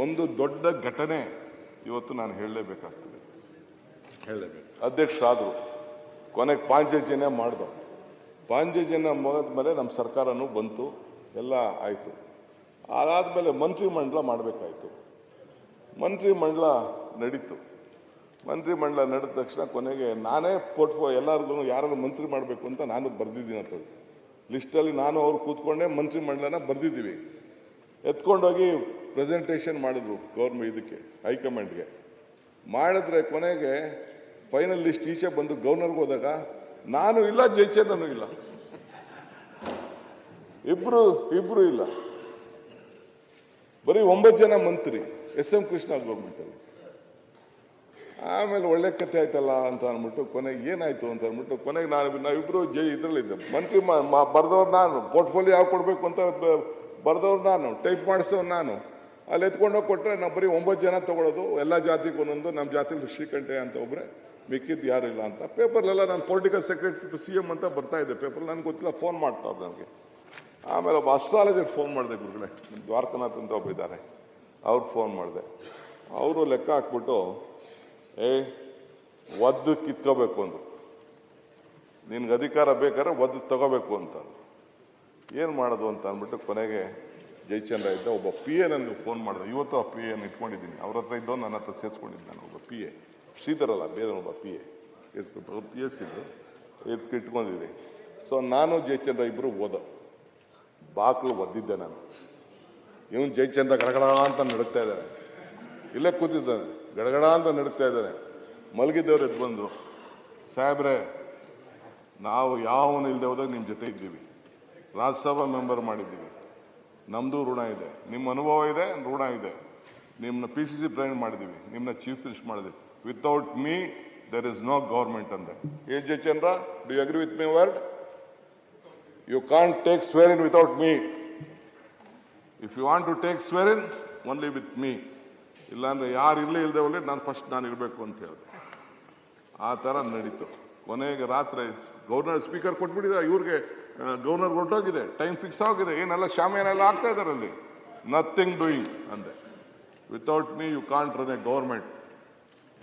ಒಂದು ದೊಡ್ಡ ಘಟನೆ ಇವತ್ತು ನಾನು ಹೇಳಲೇಬೇಕಾಗ್ತದೆ. ಅಧ್ಯಕ್ಷರಾದರು, ಕೊನೆಗೆ ಪಾಂಚಜನ್ಯ ಮಾಡ್ದು. ಪಾಂಚಜನ್ಯ ಮುಗಿದ್ಮೇಲೆ ನಮ್ಮ ಸರ್ಕಾರನೂ ಬಂತು, ಎಲ್ಲ ಆಯಿತು. ಅದಾದಮೇಲೆ ಮಂತ್ರಿಮಂಡಲ ಮಾಡಬೇಕಾಯ್ತು. ಮಂತ್ರಿಮಂಡಲ ನಡೀತು. ಮಂತ್ರಿಮಂಡಲ ನಡೆದ ತಕ್ಷಣ ಕೊನೆಗೆ ನಾನೇ ಎಲ್ಲರಿಗೂ ಯಾರು ಮಂತ್ರಿ ಮಾಡಬೇಕು ಅಂತ ನಾನು ಬರೆದಿದ್ದೀನಿ ಅಂತ ಲಿಸ್ಟಲ್ಲಿ ನಾನು ಅವ್ರು ಕೂತ್ಕೊಂಡೆ ಮಂತ್ರಿಮಂಡಲನ ಬರೆದಿದ್ದೀವಿ. ಎತ್ಕೊಂಡೋಗಿ ಪ್ರೆಸೆಂಟೇಷನ್ ಮಾಡಿದ್ರು ಇದಕ್ಕೆ ಹೈಕಮಾಂಡ್ಗೆ. ಮಾಡಿದ್ರೆ ಕೊನೆಗೆ ಫೈನಲ್ ಲಿಸ್ಟ್ ಈಚೆ ಬಂದು ಗವರ್ನರ್ಗೆ ಹೋದಾಗ ನಾನು ಇಲ್ಲ, ಜಯಚಂದ್ರನೂ ಇಲ್ಲ, ಇಬ್ರು ಇಲ್ಲ. ಬರೀ 9 ಜನ ಮಂತ್ರಿ SM ಕೃಷ್ಣ ಗೌರ್ಮೆಂಟಲ್ಲಿ. ಆಮೇಲೆ ಒಳ್ಳೆ ಕಥೆ ಆಯ್ತಲ್ಲ ಅಂತ ಅಂದ್ಬಿಟ್ಟು ಕೊನೆಗೆ ಏನಾಯ್ತು ಅಂತ ಅಂದ್ಬಿಟ್ಟು ಕೊನೆಗೆ ನಾವಿಬ್ರು ಇದರಲ್ಲಿದ್ದೆ. ಮಂತ್ರಿ ಬರ್ದವ್ರು ನಾನು, ಪೋರ್ಟ್ಫೋಲಿಯೋ ಯಾವ ಕೊಡಬೇಕು ಅಂತ ಬರ್ದವ್ರು ನಾನು, ಟೈಪ್ ಮಾಡಿಸೋರು ನಾನು. ಅಲ್ಲಿ ಎತ್ಕೊಂಡೋಗಿ ಕೊಟ್ಟರೆ ನಾವು ಬರೀ 9 ಜನ ತಗೊಳ್ಳೋದು, ಎಲ್ಲ ಜಾತಿಗೂ ಒಂದೊಂದು. ನಮ್ಮ ಜಾತಿಲಿ ಶ್ರೀಕಂಠೆ ಅಂತ ಒಬ್ಬರೇ, ಮಿಕ್ಕಿದ್ದು ಯಾರು ಇಲ್ಲ ಅಂತ. ಪೇಪರ್ಲೆಲ್ಲ ನಾನು ಪೊಲಿಟಿಕಲ್ ಸೆಕ್ರೆಟರಿ ಟು CM ಅಂತ ಬರ್ತಾ ಇದ್ದೆ ಪೇಪರ್. ನನಗೆ ಗೊತ್ತಿಲ್ಲ, ಫೋನ್ ಮಾಡ್ತಾರೆ ನನಗೆ. ಆಮೇಲೆ ಒಬ್ಬ ಅಸ್ಟ್ರಾಲಜರ್ ಫೋನ್ ಮಾಡಿದೆ, ಗುರುಗಳೇ ದ್ವಾರಕನಾಥ್ ಅಂತ ಒಬ್ಬ ಇದ್ದಾರೆ, ಅವ್ರಿಗೆ ಫೋನ್ ಮಾಡಿದೆ. ಅವರು ಲೆಕ್ಕ ಹಾಕ್ಬಿಟ್ಟು ಒದ್ದು ಕಿತ್ಕೋಬೇಕು ಅಂದ್ರು. ನಿನ್ಗೆ ಅಧಿಕಾರ ಬೇಕಾದ್ರೆ ಒದ್ದು ತಗೋಬೇಕು ಅಂತ. ಏನು ಮಾಡೋದು ಅಂತ ಅಂದ್ಬಿಟ್ಟು ಕೊನೆಗೆ ಜಯಚಂದ್ರ ಇದ್ದ ಒಬ್ಬ PA ನನಗೆ ಫೋನ್ ಮಾಡಿದೆ. ಇವತ್ತು ಆ PA ಇಟ್ಕೊಂಡಿದ್ದೀನಿ, ಅವ್ರ ಹತ್ರ ಇದ್ದೋ ನನ್ನ ಹತ್ರ ಸೇರಿಸ್ಕೊಂಡಿದ್ದೀನಿ. ನಾನು ಒಬ್ಬ PA, ಶ್ರೀಧರ್ ಅಲ್ಲ, ಬೇರೆ ಒಬ್ಬ PA PS ಇದ್ರು, ಇದಕ್ಕೆ ಇಟ್ಕೊಂಡಿದ್ದೀನಿ. ಸೊ ನಾನು ಜಯಚಂದ್ರ ಇಬ್ಬರು ಓದೋ ಬಾಕ್ಲು ಒದ್ದಿದ್ದೆ ನಾನು. ಇವನು ಜಯಚಂದ್ರ ಗಡಗಡ ಅಂತ ನಡುತ್ತಾ ಇದ್ದಾನೆ, ಇಲ್ಲೇ ಕೂತಿದ್ದಾನೆ, ಗಡಗಡ ಅಂತ ನಡುತ್ತಾ ಇದ್ದಾನೆ. ಮಲಗಿದ್ದವ್ರು ಎದ್ದು ಬಂದರು, ಸಾಹೇಬ್ರೆ ನಾವು ಯಾವನು ಇಲ್ಲದೆ ಹೋದಾಗ ನಿಮ್ಮ ಜೊತೆ ಇದ್ದೀವಿ, ರಾಜ್ಯಸಭಾ ಮೆಂಬರ್ ಮಾಡಿದ್ದೀವಿ, ನಮ್ಮದು ಋಣ ಇದೆ, ನಿಮ್ಮ ಅನುಭವ ಇದೆ, ಋಣ ಇದೆ. ನಿಮ್ಮನ್ನ PCC ಪ್ರೆಸಿಡೆಂಟ್ ಮಾಡಿದ್ದೀವಿ, ನಿಮ್ಮನ್ನ ಚೀಫ್ ಮಿನಿಸ್ಟರ್ ಮಾಡಿದ್ದೀವಿ. Without me there is no government ಅಂದೆ. Jayachandra, do you agree with my word? You can't take swearing without me. If you want to take swearing only with me. ಇಲ್ಲಾಂದ್ರೆ ಯಾರು ಇಲ್ಲದೆ ಹೋಗಲಿ ನಾನು ಇರಬೇಕು ಅಂತ ಹೇಳಿದೆ. ಆ ಥರ ನಡೀತು. ಕೊನೆಗೆ ರಾತ್ರಿ ಗವರ್ನರ್ ಸ್ಪೀಕರ್ ಕೊಟ್ಬಿಟ್ಟಿದ್ದಾರೆ ಇವ್ರಿಗೆ, ಗವರ್ನರ್ ಹೊರಟೋಗಿದೆ, ಟೈಮ್ ಫಿಕ್ಸ್ ಆಗಿದೆ, ಏನೆಲ್ಲ ಶಾಮಿಯಾನೆಲ್ಲ ಆಗ್ತಾ ಇದ್ದಾರೆ ಅಲ್ಲಿ. ನಥಿಂಗ್ ಡೂಯಿಂಗ್ ಅಂದೆ. Without me you can't run a government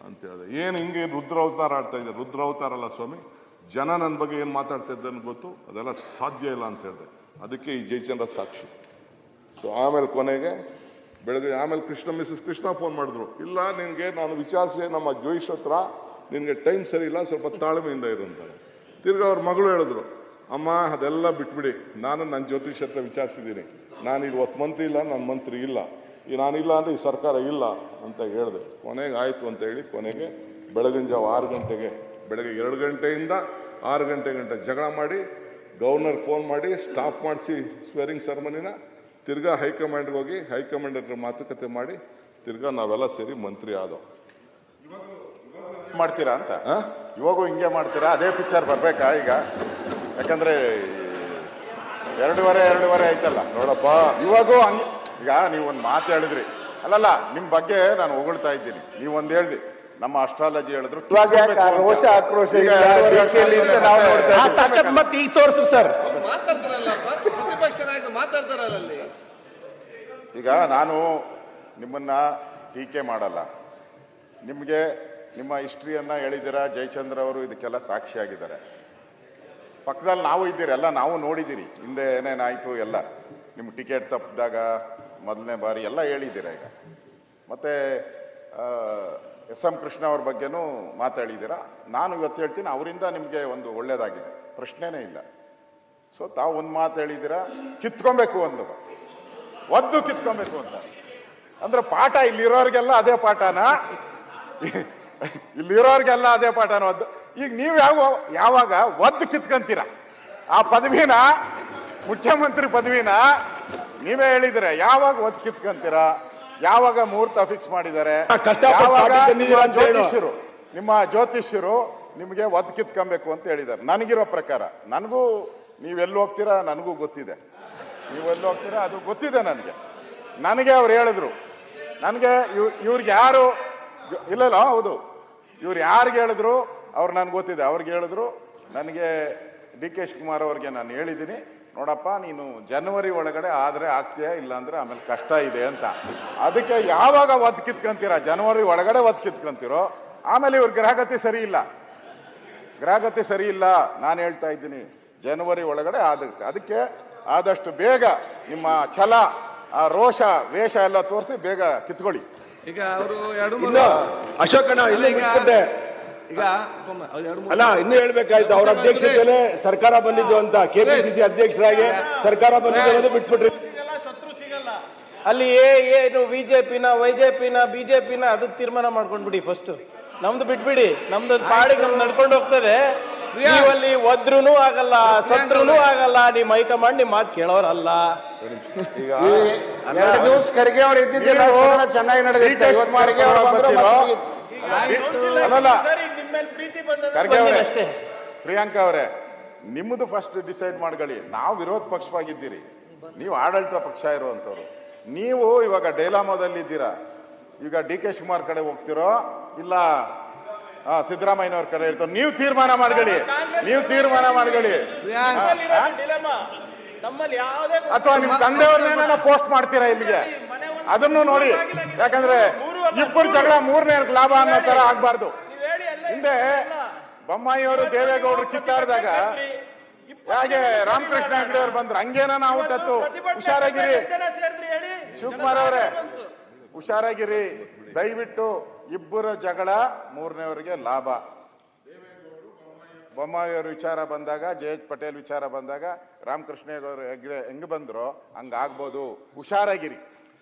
ಅಂತ ಹೇಳಿದೆ. ಏನು ಹಿಂಗೆ ರುದ್ರ ಅವತಾರ ಆಡ್ತಾ ಇದ್ದಾರೆ? ರುದ್ರ ಅವತಾರ ಅಲ್ಲ ಸ್ವಾಮಿ, ಜನ ನನ್ನ ಬಗ್ಗೆ ಏನು ಮಾತಾಡ್ತಾ ಇದ್ದಾನೆ ಗೊತ್ತು, ಅದೆಲ್ಲ ಸಾಧ್ಯ ಇಲ್ಲ ಅಂತ ಹೇಳಿದೆ. ಅದಕ್ಕೆ ಈ ಜಯಚಂದ್ರ ಸಾಕ್ಷಿ. ಸೊ ಆಮೇಲೆ ಕೊನೆಗೆ ಬೆಳಗ್ಗೆ ಆಮೇಲೆ ಮಿಸಸ್ ಕೃಷ್ಣ ಫೋನ್ ಮಾಡಿದ್ರು. ಇಲ್ಲ, ನಿನಗೆ ನಾನು ವಿಚಾರಿಸಿ ನಮ್ಮ ಜೋಯಿಷ್ ಹತ್ರ, ನಿನಗೆ ಟೈಮ್ ಸರಿ ಇಲ್ಲ, ಸ್ವಲ್ಪ ತಾಳ್ಮೆಯಿಂದ ಇರು ಅಂತ. ತಿರ್ಗಿ ಅವ್ರ ಮಗಳು ಹೇಳಿದ್ರು, ಅಮ್ಮ ಅದೆಲ್ಲ ಬಿಟ್ಬಿಡಿ, ನಾನು ನನ್ನ ಜ್ಯೋತಿಷ್ ಹತ್ರ ವಿಚಾರಿಸಿದ್ದೀನಿ, ನಾನು ಇವತ್ತು ಮಂತ್ರಿ ಇಲ್ಲ, ನನ್ನ ಮಂತ್ರಿ ಇಲ್ಲ, ನಾನಿಲ್ಲ ಅಂದರೆ ಈ ಸರ್ಕಾರ ಇಲ್ಲ ಅಂತ ಹೇಳಿದೆ. ಕೊನೆಗೆ ಆಯಿತು ಅಂತ ಹೇಳಿ ಕೊನೆಗೆ ಬೆಳಗಿನ ಜಾವ 6 ಗಂಟೆಗೆ, ಬೆಳಗ್ಗೆ 2 ಗಂಟೆಯಿಂದ 6 ಗಂಟೆ ಜಗಳ ಮಾಡಿ ಗವರ್ನರ್ ಫೋನ್ ಮಾಡಿ ಸ್ಟಾಪ್ ಮಾಡಿಸಿ ಸ್ವೇರಿಂಗ್ ಸೆರೆಮನಿನ. ತಿರ್ಗಾ ಹೈಕಮಾಂಡ್ಗೆ ಹೋಗಿ ಹೈಕಮಾಂಡ್ ಹತ್ರ ಮಾತುಕತೆ ಮಾಡಿ ತಿರ್ಗಾ ನಾವೆಲ್ಲ ಸೇರಿ ಮಂತ್ರಿ ಆದೋ. ಮಾಡ್ತೀರಾ ಅಂತ ಇವಾಗೂ ಹಿಂಗೆ ಮಾಡ್ತೀರಾ? ಅದೇ ಪಿಕ್ಚರ್ ಬರ್ಬೇಕಾ ಈಗ? ಯಾಕಂದ್ರೆ 2.5 ಆಯ್ತಲ್ಲ ನೋಡಪ್ಪ. ಇವಾಗೂ ಹಂಗೆ ಈಗ ನೀವೊಂದು ಮಾತು ಹೇಳಿದ್ರಿ, ಅಲ್ಲಲ್ಲ ನಿಮ್ ಬಗ್ಗೆ ನಾನು ಹೊಗಳ್ತಾ ಇದ್ದೀನಿ, ನೀವೊಂದು ಹೇಳ್ದಿ, ನಮ್ಮ ಅಸ್ಟ್ರಾಲಜಿ ಹೇಳಿದ್ರು ಈಗ ನಾನು ನಿಮ್ಮನ್ನ ಟೀಕೆ ಮಾಡಲ್ಲ. ನಿಮ್ಗೆ ನಿಮ್ಮ ಹಿಸ್ಟ್ರಿಯನ್ನ ಹೇಳಿದ್ದೀರಾ, ಜಯಚಂದ್ರ ಅವರು ಇದಕ್ಕೆಲ್ಲ ಸಾಕ್ಷಿಯಾಗಿದ್ದಾರೆ. ಪಕ್ಕದಲ್ಲಿ ನಾವು ಇದ್ದೀರಿ, ಎಲ್ಲ ನಾವು ನೋಡಿದ್ದೀರಿ ಹಿಂದೆ ಏನೇನಾಯ್ತು ಎಲ್ಲ. ನಿಮ್ಮ ಟಿಕೆಟ್ ತಪ್ಪಿದಾಗ ಮೊದಲನೇ ಬಾರಿ ಎಲ್ಲ ಹೇಳಿದ್ದೀರ. ಈಗ ಮತ್ತೆ SM ಕೃಷ್ಣ ಅವ್ರ ಬಗ್ಗೆನೂ ಮಾತಾಡಿದ್ದೀರಾ. ನಾನು ಇವತ್ತು ಹೇಳ್ತೀನಿ, ಅವರಿಂದ ನಿಮಗೆ ಒಂದು ಒಳ್ಳೇದಾಗಿದೆ, ಪ್ರಶ್ನೆನೇ ಇಲ್ಲ. ಸೊ ತಾವು ಒಂದು ಮಾತು ಹೇಳಿದ್ದೀರಾ, ಕಿತ್ಕೊಬೇಕು ಅನ್ನೋದು, ಒದ್ದು ಕಿತ್ಕೊಬೇಕು ಅಂತ. ಅಂದ್ರೆ ಪಾಠ ಇಲ್ಲಿರೋರಿಗೆಲ್ಲ ಅದೇ ಪಾಠನ, ಇಲ್ಲಿರೋರಿಗೆಲ್ಲ ಅದೇ ಪಾಠನ ಒದ್ದು. ಈಗ ನೀವು ಯಾವಾಗ ಒದ್ದು ಕಿತ್ಕೊಂತೀರ ಆ ಪದವಿನ, ಮುಖ್ಯಮಂತ್ರಿ ಪದವಿನ ನೀವೇ ಹೇಳಿದ್ರೆ, ಯಾವಾಗ ಒದ್ದು ಕಿತ್ಕೊಂತೀರಾ? ಯಾವಾಗ ಮುಹೂರ್ತ ಫಿಕ್ಸ್ ಮಾಡಿದ್ದಾರೆ? ನಿಮ್ಮ ಜ್ಯೋತಿಷ್ಯರು ನಿಮಗೆ ಒದ್ದು ಕಿತ್ಕೊಬೇಕು ಅಂತ ಹೇಳಿದ್ದಾರೆ. ನನಗಿರೋ ಪ್ರಕಾರ, ನನಗೂ ನೀವೆಲ್ಲಿ ಹೋಗ್ತೀರಾ ನನಗೂ ಗೊತ್ತಿದೆ, ನೀವೆಲ್ಲಿ ಹೋಗ್ತೀರಾ ಅದು ಗೊತ್ತಿದೆ ನನಗೆ ಅವ್ರು ಹೇಳಿದ್ರು. ನನಗೆ ಇವ್ರಿಗೆ ಯಾರು ಇಲ್ಲ, ಹೌದು, ಇವ್ರು ಯಾರಿಗೆ ಹೇಳಿದ್ರು ಅವ್ರು ನನ್ಗೆ ಗೊತ್ತಿದೆ. ಅವ್ರಿಗೆ ಹೇಳಿದ್ರು, ನನಗೆ DK ಶಿವಕುಮಾರ್ ಅವ್ರಿಗೆ ನಾನು ಹೇಳಿದ್ದೀನಿ, ನೋಡಪ್ಪ ನೀನು ಜನವರಿ ಒಳಗಡೆ ಆದ್ರೆ ಆಗ್ತೀಯಾ, ಇಲ್ಲ ಅಂದ್ರೆ ಆಮೇಲೆ ಕಷ್ಟ ಇದೆ ಅಂತ. ಅದಕ್ಕೆ ಯಾವಾಗ ಒದ್ ಕಿತ್ಕೊಂತೀರಾ, ಜನವರಿ ಒಳಗಡೆ ಒದ್ ಕಿತ್ಕೊಂತೀರೋ ಆಮೇಲೆ ಇವ್ರ ಗ್ರಹಗತಿ ಸರಿ ಇಲ್ಲ, ಗ್ರಹಗತಿ ಸರಿ ಇಲ್ಲ. ನಾನು ಹೇಳ್ತಾ ಇದ್ದೀನಿ ಜನವರಿ ಒಳಗಡೆ ಅದಕ್ಕೆ ಆದಷ್ಟು ಬೇಗ ನಿಮ್ಮ ಛಲ, ಆ ರೋಷ, ವೇಷ ಎಲ್ಲ ತೋರಿಸಿ ಬೇಗ ಕಿತ್ಕೊಳ್ಳಿ. ಈಗ ಅವರು ಅಶೋಕಣ್ಣ ಈಗ ಅಲ್ಲ ಇನ್ನು ಹೇಳ್ಬೇಕಾಯ್ತು. ಅವ್ರ ಅಧ್ಯಕ್ಷತೆಯಲ್ಲೇ ಸರ್ಕಾರ ಬಂದಿದ್ದು ಅಂತ, ಕೆಪಿಸಿಸಿ ಅಧ್ಯಕ್ಷರಾಗಿ ಸರ್ಕಾರ ಬಂದಿದ್ದು ಬಿಟ್ಬಿಟ್ರಿ. ಅಲ್ಲಿ ಏನು ಬಿಜೆಪಿನ ವೈಜೆಪಿನ ಬಿಜೆಪಿನ ಅದು ತೀರ್ಮಾನ ಮಾಡ್ಕೊಂಡ್ಬಿಡಿ. ಫಸ್ಟ್ ನಮ್ದು ಬಿಟ್ಬಿಡಿ, ನಮ್ದು ಪಾಡಿಗೆ ನಮ್ದು ನಡ್ಕೊಂಡು ಹೋಗ್ತದೆ. ನೀವಲ್ಲಿ ಒದ್ರೂ ಆಗಲ್ಲ, ಸತ್ರೂ ಆಗಲ್ಲ. ನಿಮ್ಮ ಹೈಕಮಾಂಡ್ ನಿಮ್ಮ ಮಾತು ಕೇಳೋರಲ್ಲ. ಈಗ 2 ದಿವಸ ಖರ್ಗೆ ಅವ್ರು ಇದ್ದಿದ್ದಿಲ್ಲ, ಸದನ ಚೆನ್ನಾಗಿ ನಡೆದಿತ್ತು. ಇವತ್ತು ಖರ್ಗೆ ಅವರು ಬಂದ್ರು, ಖರ್ಗೆ ಅವರೇ, ಅಷ್ಟೇ. ಪ್ರಿಯಾಂಕಾ ಅವರೇ, ನಿಮ್ಮದು ಫಸ್ಟ್ ಡಿಸೈಡ್ ಮಾಡ್ಕೊಳ್ಳಿ. ನಾವು ವಿರೋಧ ಪಕ್ಷವಾಗಿದ್ದೀರಿ, ನೀವು ಆಡಳಿತ ಪಕ್ಷ ಇರುವಂತವ್ರು. ನೀವು ಇವಾಗ ಡೈಲಾಮೋದಲ್ಲಿದ್ದೀರಾ. ಈಗ ಡಿ ಕೆ ಶಿವಕುಮಾರ್ ಕಡೆ ಹೋಗ್ತಿರೋ ಇಲ್ಲ ಸಿದ್ದರಾಮಯ್ಯನವ್ರ ಕಡೆ ಇರ್ತಾರೋ, ನೀವು ತೀರ್ಮಾನ ಮಾಡ್ಕೊಳ್ಳಿ, ನೀವು ತೀರ್ಮಾನ ಮಾಡ್ಕೊಳ್ಳಿ. ಅಥವಾ ನಿಮ್ ತಂದೆಯವ್ರನ್ನೇನ ಪೋಸ್ಟ್ ಮಾಡ್ತೀರಾ ಇಲ್ಲಿಗೆ, ಅದನ್ನು ನೋಡಿ. ಯಾಕಂದ್ರೆ ಇಬ್ಬರು ಜಗಳ ಮೂರನೇ ಲಾಭ ಅನ್ನೋ ತರ ಆಗ್ಬಾರ್ದು. ಹಿಂದೆ ಬೊಮ್ಮಾಯಿಯವರು ದೇವೇಗೌಡರು ಕಿತ್ತಾಡಿದಾಗ ಹೇಗೆ ರಾಮಕೃಷ್ಣ ಹೆಗಡೆ ಅವ್ರು ಬಂದ್ರು, ಹಂಗೇನ ನಾವು ತತ್ತು. ಹುಷಾರಾಗಿರಿ ಶಿವಕುಮಾರ್ ಅವರೇ, ಹುಷಾರಾಗಿರಿ ದಯವಿಟ್ಟು. ಇಬ್ಬರ ಜಗಳ ಮೂರನೇವರಿಗೆ ಲಾಭ. ಬೊಮ್ಮಾಯಿಯವ್ರ ವಿಚಾರ ಬಂದಾಗ, ಜಯೇಶ್ ಪಟೇಲ್ ವಿಚಾರ ಬಂದಾಗ ರಾಮಕೃಷ್ಣ ಹೆಂಗ್ ಬಂದ್ರು ಹಂಗಾಗ್ಬೋದು. ಹುಷಾರಾಗಿರಿ.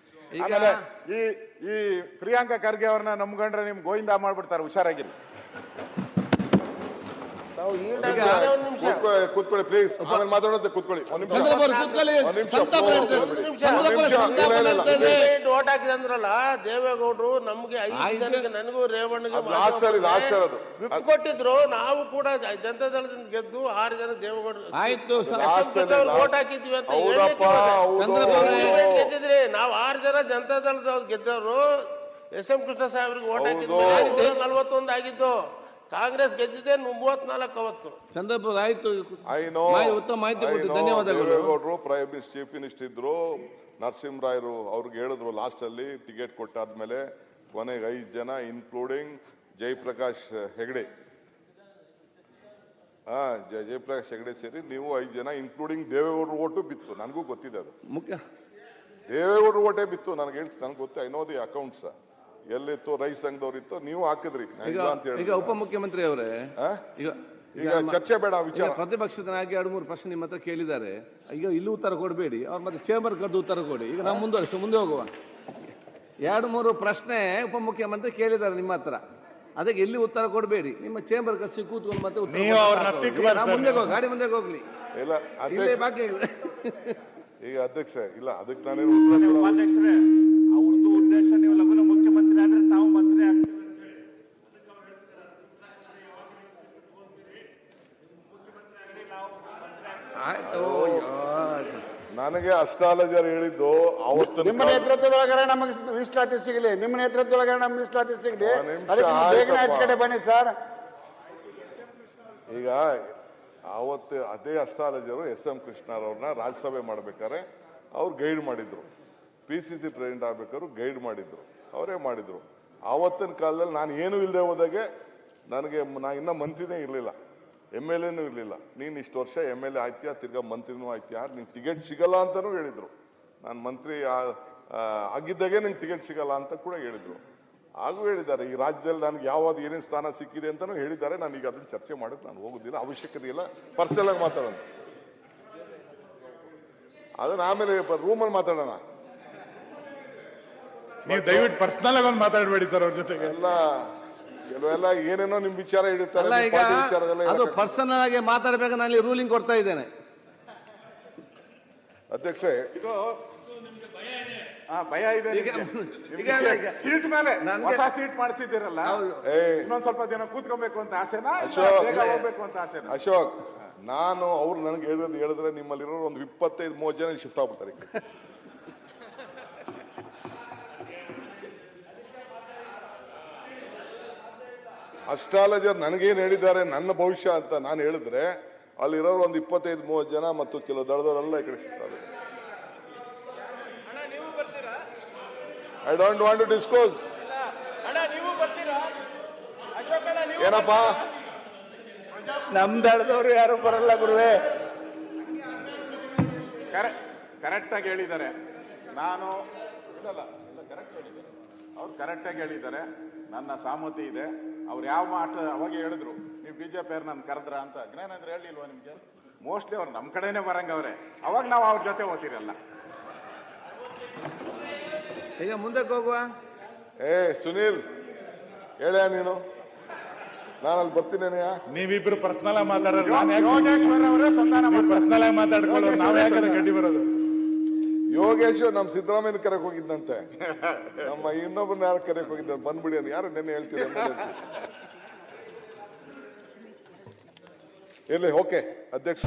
ಆಮೇಲೆ ಈ ಪ್ರಿಯಾಂಕಾ ಖರ್ಗೆ ಅವ್ರನ್ನ ನಂಬ್ಕೊಂಡ್ರೆ ನಿಮ್ ಗೋವಿಂದ ಮಾಡ್ಬಿಡ್ತಾರೆ. ಹುಷಾರಾಗಿರಿ. ಕೂತ್ಕೊಳ್ಳಿ ಪ್ಲೀಸ್, ಆಮೇಲೆ ಮಾತಾಡೋದು ಕೂತ್ಕೊಳ್ಳಿ. ಓಟ್ ಹಾಕಿದೆ ಅಂದ್ರಲ್ಲ ದೇವೇಗೌಡರು, ನಮ್ಗೆ 5 ಜನಕ್ಕೆ, ನನಗೂ ರೇವಣ್ಣಗೆ ಕೊಟ್ಟಿದ್ರು. ನಾವು ಕೂಡ ಜನತಾ ದಳದಿಂದ ಗೆದ್ದು 6 ಜನ ದೇವೇಗೌಡರು ಓಟ್ ಹಾಕಿದ್ವಿ ಅಂತ ಗೆದ್ದಿದ್ರಿ. ನಾವು 6 ಜನ ಜನತಾ ದಳದವ್ರು ಗೆದ್ದವರು. SM ಕೃಷ್ಣ ಸಾಹೇಬ್ರಿಗೆ ಓಟ್ ಹಾಕಿದ್ವಿ, 41 ಆಗಿದ್ದು. ಕಾಂಗ್ರೆಸ್ ಗೆದ್ದಿದೆ 34 ಅವತ್ತು. ಚಂದ್ರಪುರ ಆಯ್ತು. ಉತ್ತಮ ಮಾಹಿತಿ ಕೊಟ್ಟು ಧನ್ಯವಾದಗಳು. ದೇವೇಗೌಡರು ಪ್ರೈಮ್ ಚೀಫ್ ಮಿನಿಸ್ಟರ್ ಇದ್ರು, ನರಸಿಂಹರಾಯರು ಅವ್ರಿಗೆ ಹೇಳಿದ್ರು ಲಾಸ್ಟ್ ಅಲ್ಲಿ ಟಿಕೆಟ್ ಕೊಟ್ಟಾದ್ಮೇಲೆ ಕೊನೆಗೆ 5 ಜನ ಇನ್ಕ್ಲೂಡಿಂಗ್ ಜಯಪ್ರಕಾಶ್ ಹೆಗಡೆ, ಜಯಪ್ರಕಾಶ್ ಹೆಗಡೆ ಸೇರಿ ನೀವು 5 ಜನ ಇನ್ಕ್ಲೂಡಿಂಗ್ ದೇವೇಗೌಡರು ಓಟು ಬಿತ್ತು. ನನಗೂ ಗೊತ್ತಿದೆ ಅದು, ಮುಖ್ಯ ದೇವೇಗೌಡರು ಓಟೇ ಬಿತ್ತು. ನನಗೆ ಗೊತ್ತು, ಐ ನೋ ದಿ ಅಕೌಂಟ್ಸ್. ಎಲ್ಲಿತ್ತು ರೈಸ್ ಸಂಘದವ್ರು ಇತ್ತು, ನೀವು ಹಾಕಿದ್ರಿ ಅಂತ ಹೇಳಿ. ಈಗ ಉಪಮುಖ್ಯಮಂತ್ರಿ ಅವರೇ, ಈಗ ಚರ್ಚೆ ಬೇಡ ವಿಚಾರ. ಪ್ರತಿಪಕ್ಷದನಾಗಿ 2-3 ಪ್ರಶ್ನೆ ನಿಮ್ಮ ಹತ್ರ ಕೇಳಿದ್ದಾರೆ. ಈಗ ಇಲ್ಲಿ ಉತ್ತರ ಕೊಡಬೇಡಿ, ಅವ್ರ ಮತ್ತೆ ಚೇಂಬರ್ ಕರೆದು ಉತ್ತರ ಕೊಡಿ. ಈಗ ನಾವು ಮುಂದೆ ಹೋಗುವ. 2-3 ಪ್ರಶ್ನೆ ಉಪಮುಖ್ಯಮಂತ್ರಿ ಕೇಳಿದ್ದಾರೆ ನಿಮ್ಮ ಹತ್ರ, ಅದಕ್ಕೆ ಇಲ್ಲಿ ಉತ್ತರ ಕೊಡಬೇಡಿ. ನಿಮ್ಮ ಚೇಂಬರ್ ಕಸಿ ಕೂತ್ಕೊಂಡು ಮತ್ತೆ ಮುಂದೆ ಹೋಗಿ, ಗಾಡಿ ಮುಂದೆ ಹೋಗ್ಲಿ. ಇಲ್ಲ ಬಾಕಿ ಈಗ ಅಧ್ಯಕ್ಷ ಇಲ್ಲ, ಅದಕ್ಕೆ ನಾನೇನು ಉತ್ತರ ಅವ್ರದ್ದು ಉದ್ದೇಶ ನೀವು ಲಘುನ ಮುಖ್ಯಮಂತ್ರಿ ಆದ್ರೆ ತಾವು ಮಂತ್ರಿ ಆಗ್ತೀವಿ. ನನಗೆ ಅಸ್ಟ್ರಾಲಜರ್ ಹೇಳಿದ್ದು ಅವತ್ತು ನಿಮ್ಮ ನೇತೃತ್ವದೊಳಗಡೆ ನಮಗೆ ಮೀಸಲಾತಿ ಸಿಗಲಿ, ನಿಮ್ಮ ನೇತೃತ್ವದೊಳಗಡೆ ನಮ್ಗೆ ಮೀಸಲಾತಿ ಸಿಗಲಿ. ಬೇಗನೆ ಆಚೆ ಕಡೆ ಬನ್ನಿ ಸರ್. ಈಗ ಅವತ್ತು ಅದೇ ಅಸ್ಟ್ರಾಲಜರು SM ಕೃಷ್ಣರವ್ರನ್ನ ರಾಜ್ಯಸಭೆ ಮಾಡ್ಬೇಕಾದ್ರೆ ಅವ್ರು ಗೈಡ್ ಮಾಡಿದ್ರು, PCC ಪ್ರೆಸಿಡೆಂಟ್ ಆಗ್ಬೇಕಾದ್ರು ಗೈಡ್ ಮಾಡಿದ್ರು, ಅವರೇ ಮಾಡಿದ್ರು. ಆವತ್ತಿನ ಕಾಲದಲ್ಲಿ ನಾನು ಏನು ಇಲ್ಲದೆ ಹೋದಾಗೆ ನನಗೆ ನಾ ಇನ್ನೂ ಮಂತ್ರಿನೇ ಇರಲಿಲ್ಲ, MLAನೂ ಇರಲಿಲ್ಲ. ನೀನು ಇಷ್ಟು ವರ್ಷ MLA ಆಯ್ತೀಯಾ, ತಿರ್ಗಾ ಮಂತ್ರಿನೂ ಆಯ್ತೀಯಾ, ನಿಂಗೆ ಟಿಕೆಟ್ ಸಿಗಲ್ಲ ಅಂತಲೂ ಹೇಳಿದರು. ನಾನು ಮಂತ್ರಿ ಆಗಿದ್ದಾಗೆ ನಿಂಗೆ ಟಿಕೆಟ್ ಸಿಗಲ್ಲ ಅಂತ ಕೂಡ ಹೇಳಿದರು. ಹಾಗೂ ಹೇಳಿದ್ದಾರೆ ಈ ರಾಜ್ಯದಲ್ಲಿ ನನಗೆ ಯಾವ್ದು ಏನೇನು ಸ್ಥಾನ ಸಿಕ್ಕಿದೆ ಅಂತಲೂ ಹೇಳಿದ್ದಾರೆ. ನಾನು ಈಗ ಅದನ್ನು ಚರ್ಚೆ ಮಾಡೋಕ್ಕೆ ನಾನು ಹೋಗೋದಿಲ್ಲ, ಅವಶ್ಯಕತೆ ಇಲ್ಲ. ಪರ್ಸನಲ್ ಆಗಿ ಮಾತಾಡೋಣ, ಅದನ್ನ ಆಮೇಲೆ ರೂಮಲ್ಲಿ ಮಾತಾಡೋಣ. ನೀವು ದಯವಿಟ್ಟು ಪರ್ಸನಲ್ ಆಗಿ ಒಂದು ಮಾತಾಡಬೇಡಿ ಸರ್ ಅವ್ರ ಜೊತೆಗೆ. ಕೆಲವೆಲ್ಲ ಏನೇನೋ ನಿಮ್ ವಿಚಾರ ಇಡುತ್ತಾರೆ, ಅದು ಪರ್ಸನಲ್ ಆಗಿ ಮಾತಾಡಬೇಕು. ನಾನು ರೂಲಿಂಗ್ ಕೊಡ್ತಾ ಇದ್ದೇನೆ ಅಧ್ಯಕ್ಷ. ಭಯ ಇದೆ ಸೀಟ್ ಮೇಲೆ, ಹೊಸ ಸೀಟ್ ಮಾಡಿಸಿದ್ದೀರಲ್ಲ, ಇನ್ನೊಂದ್ ಸ್ವಲ್ಪ ದಿನ ಕೂತ್ಕೊಬೇಕು ಅಂತ ಆಸೆನಾ, ಹೋಗ್ಬೇಕು ಅಂತ ಆಸೆನಾ? ಅಶೋಕ್, ನಾನು ಅವ್ರು ನನಗೆ ಹೇಳಿದ್ರೆ ನಿಮ್ಮಲ್ಲಿರೋ ಒಂದು 25-30 ಜನ ಶಿಫ್ಟ್ ಆಗ್ಬಿಡ್ತಾರೆ. ಅಸ್ಟ್ರಾಲಜರ್ ನನಗೇನು ಹೇಳಿದ್ದಾರೆ ನನ್ನ ಭವಿಷ್ಯ ಅಂತ ನಾನು ಹೇಳಿದ್ರೆ ಅಲ್ಲಿರೋರು ಒಂದು 25-30 ಜನ ಮತ್ತು ಕೆಲವು ದಳದವರೆಲ್ಲ ಈ ಕಡೆ ಸಿಗ್ತಾರೆ. I don't want to disclose. ಏನಪ್ಪ ನಮ್ ದಳದವ್ರು ಯಾರು ಬರಲ್ಲ ಗುರುವೇ. ಕರೆಕ್ಟ್ ಆಗಿ ಹೇಳಿದ್ದಾರೆ. ನಾನು ಇಲ್ಲ ಕರೆಕ್ಟ್ ಹೇಳಿದ್ದಾರೆ. ಅವ್ರು ಕರೆಕ್ಟ್ ಆಗಿ ಹೇಳಿದ್ದಾರೆ. ನನ್ನ ಸಹಮತಿ ಇದೆ. ಅವ್ರು ಯಾವ ಮಾಟ ಅವಾಗ ಹೇಳಿದ್ರು, ನೀವು ಬಿಜೆಪಿ ಅವ್ರು ನನ್ನ ಕರೆದ್ರ ಅಂತ. ಜ್ಞಾನೇಂದ್ರ ಹೇಳಿಲ್ವಾ ನಿಮ್ಗೆ? ಮೋಸ್ಟ್ಲಿ ಅವ್ರು ನಮ್ಮ ಕಡೆನೆ ಬರಂಗವ್ರೆ. ಅವಾಗ ನಾವು ಅವ್ರ ಜೊತೆ ಓದ್ತಿರಲ್ಲ. ಈಗ ಮುಂದಕ್ಕೆ ಹೋಗುವ. ಸುನೀಲ್ ಹೇಳ್ಯಾ ನೀನು? ನಾನಲ್ಲಿ ಬರ್ತೀನೇನೆಯ? ನೀವಿಬ್ರು ಪರ್ಸನಲ್ ಆಗಿ ಮಾತಾಡೋರು, ಯೋಗೇಶ್ವರ್ ಅವರೇ ಸಂಧಾನ ಪರ್ಸನಲ್ ಆಗಿ ಮಾತಾಡ್ಕೊಳ್ಳೋರು, ನಾವ್ ಯಾಕಂದ್ರೆ ಗಡ್ಡಿ ಬರೋದು? ಯೋಗೇಶ್ ನಮ್ಮ ಸಿದ್ದರಾಮಯ್ಯನ ಕರೆಕ್ ಹೋಗಿದ್ದಂತೆ, ನಮ್ಮ ಇನ್ನೊಬ್ಬರನ್ನ ಯಾರು ಕರೆಕ್ ಹೋಗಿದ್ದ ಬಂದ್ಬಿಡಿ ಅಂತ. ಯಾರು ನೆನ್ನೆ ಹೇಳ್ತೀರಿ ಇರ್ಲಿ. ಓಕೆ ಅಧ್ಯಕ್ಷ.